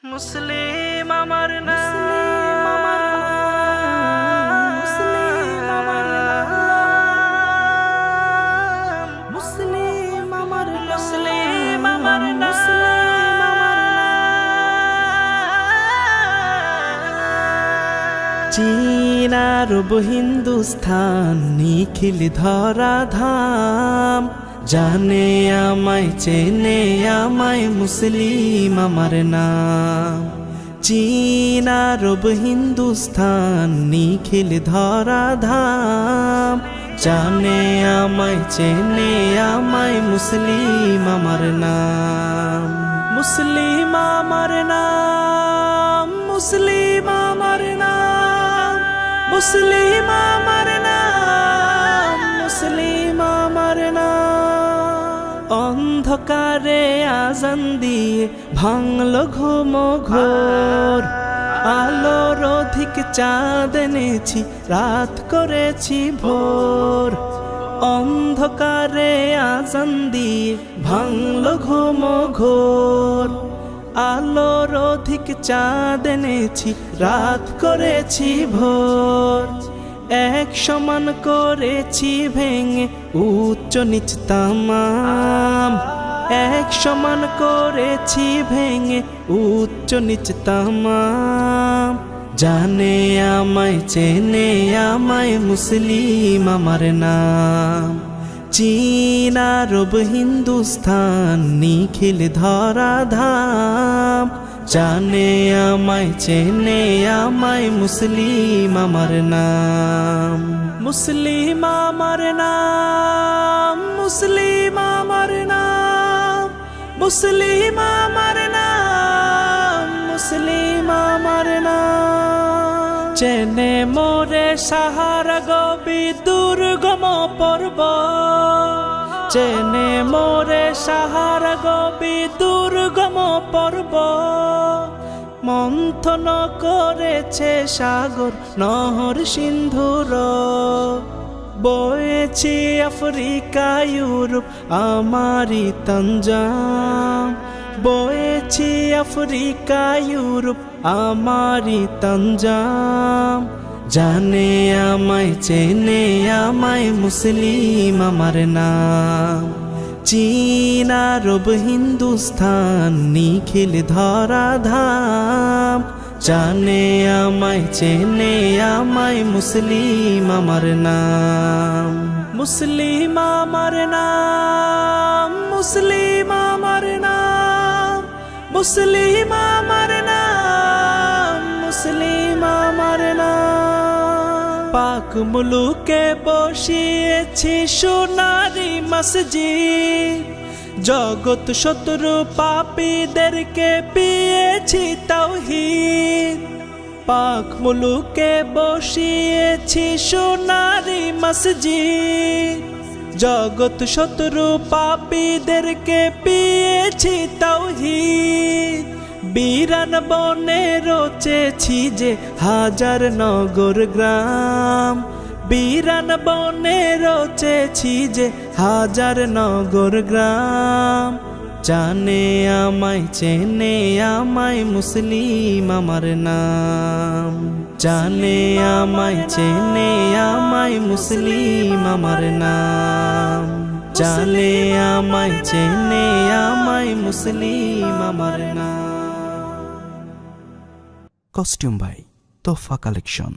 মুসলিম আমার নাম, মুসলিম আমার নাম, মুসলিম আমার নাম, মুসলিম আমার নাম। চীন আরব হিন্দুস্থান নিখিল ধরাধাম, জানে আমায় চেনে আমায় মুসলিম আমার নাম। চীন আরব হিন্দুস্থান নিখিল ধরাধাম, জানে আমায় চেনে আমায় মুসলিম আমার নাম। মুসলিম আমার নাম, মুসলিম আমার নাম, মুসলিম আমার নাম, মুসলিম আমার নাম। অন্ধকারে আজান দিয়ে ভাঙলো ঘুম ঘোর, আলোর অধিক চাঁদ এনেছি রাত করেছি ভোর। অন্ধকারে আজান দিয়ে ভাঙলো ঘুম ঘোর, আলোর অধিক চাঁদ এনেছি রাত করেছি ভোর। এক সমান করেছি ভেঙে উচ্চ নিচ তামাম, এক সমান করেছি ভেঙে উচ্চ নিচ তামাম। জানে আমায় চেনে আমায় মুসলিম আমার নাম। চীন আরব হিন্দুস্থান নিখিল ধরাধাম, জানে আমায় চেনে আমায় মুসলিম আমার নাম। মুসলিম আমার নাম, মুসলিম আমার নাম, মুসলিম আমার নাম, মুসলিম আমার নাম। চেনে মোরে সাহারা গবি দুর্গম পর্বত, চেনে মোরে সাহারা গবি দুর্গম পর্বত। মন্থন করেছে সাগর নহর সিন্ধুর, বয়েছি আফ্রিকা ইউরোপ আমারি তঞ্জাম। বয়েছি আফ্রিকা ইউরোপ আমারি তঞ্জাম। জানে আমায় চেনে আমায় মুসলিম আমার নাম। চীন আরব হিন্দুস্থান নিখিল ধরাধাম, জানে আমায় চেনে আমায় মুসলিম আমার নাম। মুসলিম আমার নাম, মুসলিম আমার নাম, মুসলিম আমার নাম, মুসলিম আমার নাম। পাক মুলুকে বসিয়েছি সোনারি মসজিদ, জগৎ শত্রু পাপীদেরকে পেয়েছি তাওহীদ। পাক মুলুকে বসিয়েছি সোনারি মসজিদ, জগৎ শত্রু পাপীদেরকে পেয়েছি তাওহীদ। বিরান বনে রচেছি যে হাজার নগর গ্রাম, বিরান বনে রচেছি যে হাজার নগর গ্রাম। জানে আমায় চেনে আমায় মুসলিম আমার নাম। জানে আমায় চেনে আমায় মুসলিম আমার নাম। জানে আমায় চেনে আমায় মুসলিম আমার নাম। Costume by Tofa collection.